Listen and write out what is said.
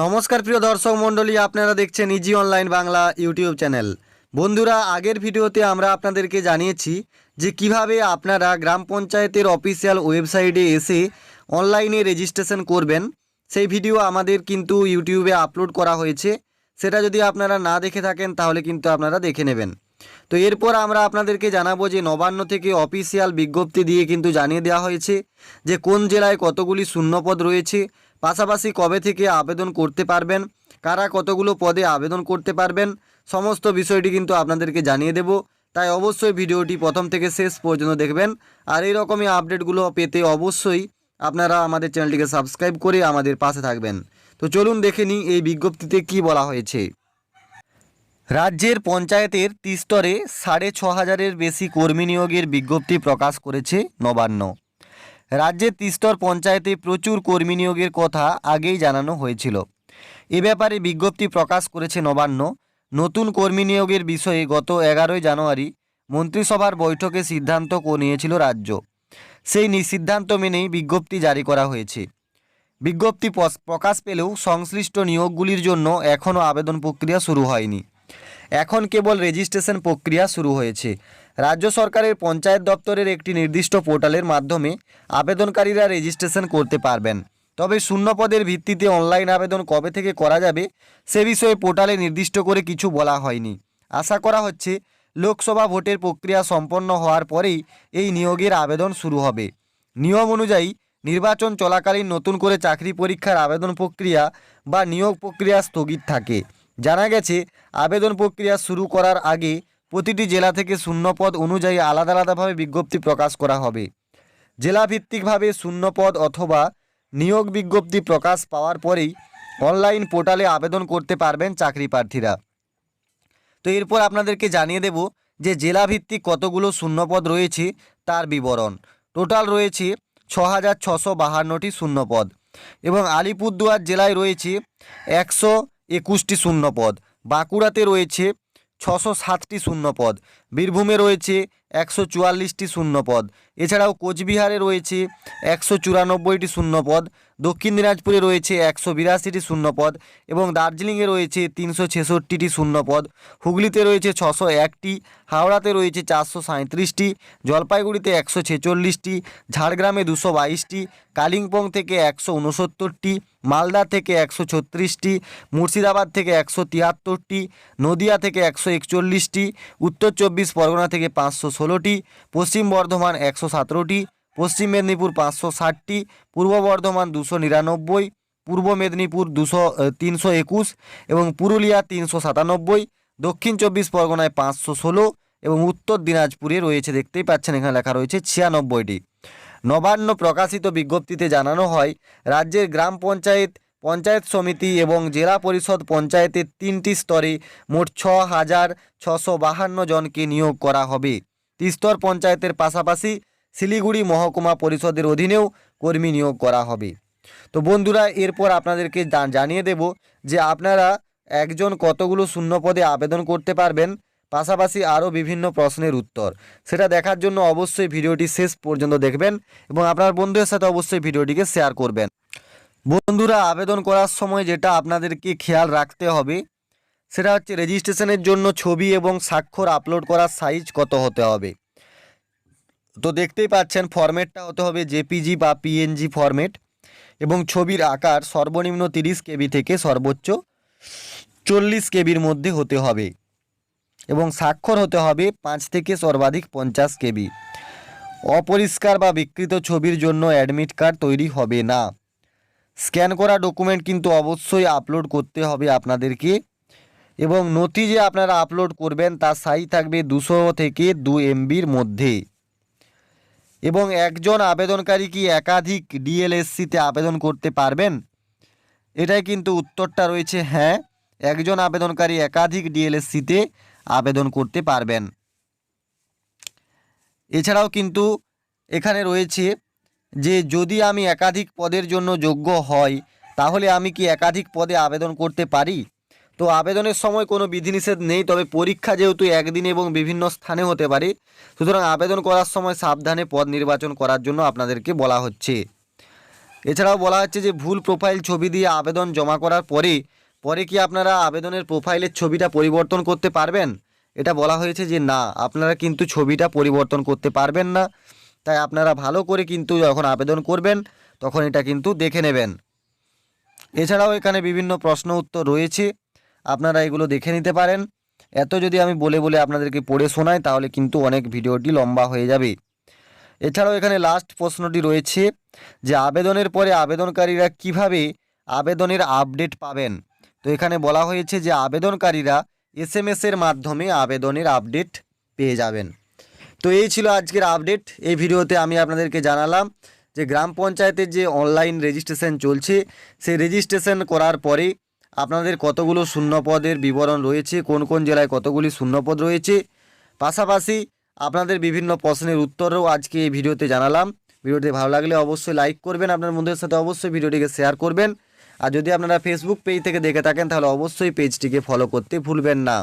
নমস্কার প্রিয় দর্শক মণ্ডলী, আপনারা দেখছেন easy online Bangla YouTube channel. বন্ধুরা, আগের ভিডিওতে আমরা আপনাদেরকে জানিয়েছি যে কিভাবে আপনারা গ্রাম পঞ্চায়েতের অফিসিয়াল ওয়েবসাইটে এসে অনলাইনে রেজিস্ট্রেশন করবেন। সেই ভিডিও আমাদের কিন্তু ইউটিউবে আপলোড করা হয়েছে। সেটা যদি আপনারা না দেখে থাকেন তাহলে কিন্তু আপনারা দেখে নেবেন। তো এরপর আমরা আপনাদেরকে জানাবো যে নবান্ন থেকে অফিসিয়াল বিজ্ঞপ্তি দিয়ে কিন্তু জানিয়ে দেওয়া হয়েছে যে কোন জেলায় কতগুলি শূন্যপদ রয়েছে, পাশাপাশি কবে থেকে আবেদন করতে পারবেন, কারা কতগুলো পদে আবেদন করতে পারবেন, সমস্ত বিষয়টি কিন্তু আপনাদেরকে জানিয়ে দেব। তাই অবশ্যই ভিডিওটি প্রথম থেকে শেষ পর্যন্ত দেখবেন। আর এই রকমই আপডেটগুলো পেতে অবশ্যই আপনারা আমাদের চ্যানেলটিকে সাবস্ক্রাইব করে আমাদের পাশে থাকবেন। তো চলুন দেখে নিই এই বিজ্ঞপ্তিতে কি বলা হয়েছে। রাজ্যের পঞ্চায়েতের ত্রিস্তরে ৬,৫০০-এর বেশি কর্মী নিয়োগের বিজ্ঞপ্তি প্রকাশ করেছে নবান্ন। রাজ্যের ত্রিস্তর পঞ্চায়েতে প্রচুর কর্মী নিয়োগের কথা আগেই জানানো হয়েছিল। এ ব্যাপারে বিজ্ঞপ্তি প্রকাশ করেছে নবান্ন। নতুন কর্মী নিয়োগের বিষয়ে গত ১১ই জানুয়ারি মন্ত্রিসভার বৈঠকে সিদ্ধান্ত নিয়েছিল রাজ্য। সেই সিদ্ধান্ত মেনেই বিজ্ঞপ্তি জারি করা হয়েছে। বিজ্ঞপ্তি প্রকাশ পেলেও সংশ্লিষ্ট নিয়োগগুলির জন্য এখনও আবেদন প্রক্রিয়া শুরু হয়নি। এখন কেবল রেজিস্ট্রেশন প্রক্রিয়া শুরু হয়েছে। রাজ্য সরকারের পঞ্চায়েত দপ্তরের একটি নির্দিষ্ট পোর্টালের মাধ্যমে আবেদনকারীরা রেজিস্ট্রেশন করতে পারবেন। তবে শূন্যপদের ভিত্তিতে অনলাইন আবেদন কবে থেকে করা যাবে সে বিষয়ে পোর্টালে নির্দিষ্ট করে কিছু বলা হয়নি। আশা করা হচ্ছে লোকসভা ভোটের প্রক্রিয়া সম্পন্ন হওয়ার পরেই এই নিয়োগের আবেদন শুরু হবে। নিয়ম অনুযায়ী নির্বাচন চলাকালীন নতুন করে চাকরি পরীক্ষার আবেদন প্রক্রিয়া বা নিয়োগ প্রক্রিয়া স্থগিত থাকে। জানা গেছে, আবেদন প্রক্রিয়া শুরু করার আগে প্রতিটি জেলা থেকে শূন্যপদ অনুযায়ী আলাদা আলাদাভাবে বিজ্ঞপ্তি প্রকাশ করা হবে। জেলাভিত্তিকভাবে শূন্যপদ অথবা নিয়োগ বিজ্ঞপ্তি প্রকাশ পাওয়ার পরেই অনলাইন পোর্টালে আবেদন করতে পারবেন চাকরি প্রার্থীরা। তো এরপর আপনাদেরকে জানিয়ে দেব যে জেলাভিত্তিক কতগুলো শূন্যপদ রয়েছে তার বিবরণ। টোটাল রয়েছে ৬,৬৫২টি শূন্যপদ এবং আলিপুরদুয়ার জেলায় রয়েছে ১২১টি শূন্যপদ, বাঁকুড়াতে রয়েছে ৬০৭টি শূন্যপদ, বীরভূমে রয়েছে ১৪৪টি শূন্যপদ, এছাড়াও কোচবিহারে রয়েছে ১৯৪টি শূন্যপদ, দক্ষিণ দিনাজপুরে রয়েছে ১৮২টি শূন্যপদ এবং দার্জিলিংয়ে রয়েছে ৩৬৬টি শূন্যপদ, হুগলিতে রয়েছে ৬০১টি, হাওড়াতে রয়েছে ৪৩৭টি, জলপাইগুড়িতে ১৪৬টি, ঝাড়গ্রামে ২২২টি, কালিম্পং থেকে ১৬৯টি, মালদা থেকে ১৩৬টি, মুর্শিদাবাদ থেকে ১৭৩টি, নদিয়া থেকে ১৪১টি, উত্তর চব্বিশ পরগনা থেকে ৫১৬টি, পশ্চিম বর্ধমান ১১৭টি, পশ্চিম মেদিনীপুর ৫৬০টি, পূর্ব বর্ধমান ২৯৯, পূর্ব মেদিনীপুর ৩২১ এবং পুরুলিয়া ৩৯৭, দক্ষিণ চব্বিশ পরগনায় ৫১৬ এবং উত্তর দিনাজপুরে রয়েছে, দেখতেই পাচ্ছেন এখানে লেখা রয়েছে ৯৬টি। নবান্ন প্রকাশিত বিজ্ঞপ্তিতে জানানো হয়, রাজ্যের গ্রাম পঞ্চায়েত, পঞ্চায়েত সমিতি এবং জেলা পরিষদ পঞ্চায়েতের ৩টি স্তরে মোট ৬,৬৫২ জনকে নিয়োগ করা হবে। ত্রিস্তর পঞ্চায়েতের পাশাপাশি শিলিগুড়ি মহকুমা পরিষদের অধীনেও কর্মী নিয়োগ করা হবে। তো বন্ধুরা, এরপর আপনাদেরকে জানিয়ে দেব যে আপনারা একজন কতগুলো শূন্যপদে আবেদন করতে পারবেন, পাশাপাশি আরও বিভিন্ন প্রশ্নের উত্তর। সেটা দেখার জন্য অবশ্যই ভিডিওটি শেষ পর্যন্ত দেখবেন এবং আপনার বন্ধুদের সাথে অবশ্যই ভিডিওটিকে শেয়ার করবেন। বন্ধুরা, আবেদন করার সময় যেটা আপনাদেরকে খেয়াল রাখতে হবে সেটা হচ্ছে রেজিস্ট্রেশনের জন্য ছবি এবং স্বাক্ষর আপলোড করার সাইজ কত হতে হবে। তো দেখতেই পাচ্ছেন ফরম্যাটটা হতে হবে জেপিজি বা পিএনজি ফরম্যাট এবং ছবির আকার সর্বনিম্ন 30 কেবি থেকে সর্বোচ্চ 40 কেবির মধ্যে হতে হবে এবং স্বাক্ষর হতে হবে 5 থেকে সর্বাধিক 50 কেবি। অপরিষ্কার বা বিকৃত ছবির জন্য অ্যাডমিট কার্ড তৈরি হবে না। স্ক্যান করা ডকুমেন্ট কিন্তু অবশ্যই আপলোড করতে হবে আপনাদেরকে এবং নথি যে আপনারা আপলোড করবেন তার সাইজ থাকবে 200 থেকে 2 MBর মধ্যে। এবং একজন আবেদনকারী কি একাধিক ডিএলএসসিতে আবেদন করতে পারবেন? এটাই কিন্তু উত্তরটা রয়েছে হ্যাঁ, একজন আবেদনকারী একাধিক ডিএলএসসিতে আবেদন করতে পারবেন। এছাড়াও কিন্তু এখানে রয়েছে যে যদি আমি একাধিক পদের জন্য যোগ্য হই তাহলে আমি কি একাধিক পদে আবেদন করতে পারি? তো আবেদনের সময় কোনো বিধিনিষেধ নেই, তবে পরীক্ষা যেহেতু একদিনে এবং বিভিন্ন স্থানে হতে পারে, সুতরাং আবেদন করার সময় সাবধানে পদ নির্বাচন করার জন্য আপনাদেরকে বলা হচ্ছে। এছাড়াও বলা হচ্ছে যে ভুল প্রোফাইল ছবি দিয়ে আবেদন জমা করার পরে কি আপনারা আবেদনের প্রোফাইলের ছবিটা পরিবর্তন করতে পারবেন? এটা বলা হয়েছে যে না, আপনারা কিন্তু ছবিটা পরিবর্তন করতে পারবেন না। তাই আপনারা ভালো করে কিন্তু যখন আবেদন করবেন তখন এটা কিন্তু দেখে নেবেন। এছাড়াও এখানে বিভিন্ন প্রশ্ন উত্তর রয়েছে, আপনারা এগুলো দেখে নিতে পারেন। এত যদি আমি বলে বলে আপনাদেরকে পড়ে শোনাই তাহলে কিন্তু অনেক ভিডিওটি লম্বা হয়ে যাবে। এছাড়াও এখানে লাস্ট প্রশ্নটি রয়েছে যে আবেদনের পরে আবেদনকারীরা কিভাবে আবেদনের আপডেট পাবেন। তো এখানে বলা হয়েছে যে আবেদনকারীরা এসএমএসের মাধ্যমে আবেদনের আপডেট পেয়ে যাবেন। তো এই ছিল আজকের আপডেট। এই ভিডিওতে আমি আপনাদেরকে জানালাম যে গ্রাম পঞ্চায়েতের যে অনলাইন রেজিস্ট্রেশন চলছে, সেই রেজিস্ট্রেশন করার পরে আপনাদের কতগুলো শূন্যপদের বিবরণ রয়েছে, কোন কোন জেলায় কতগুলি শূন্যপদ রয়েছে, পাশাপাশি আপনাদের বিভিন্ন প্রশ্নের উত্তরও আজকে এই ভিডিওতে জানালাম। ভিডিওটি ভালো লাগলে অবশ্যই লাইক করবেন, আপনার বন্ধুদের সাথে অবশ্যই ভিডিওটিকে শেয়ার করবেন। আর যদি আপনারা ফেসবুক পেজ থেকে দেখে থাকেন তাহলে অবশ্যই পেজটিকে ফলো করতে ভুলবেন না।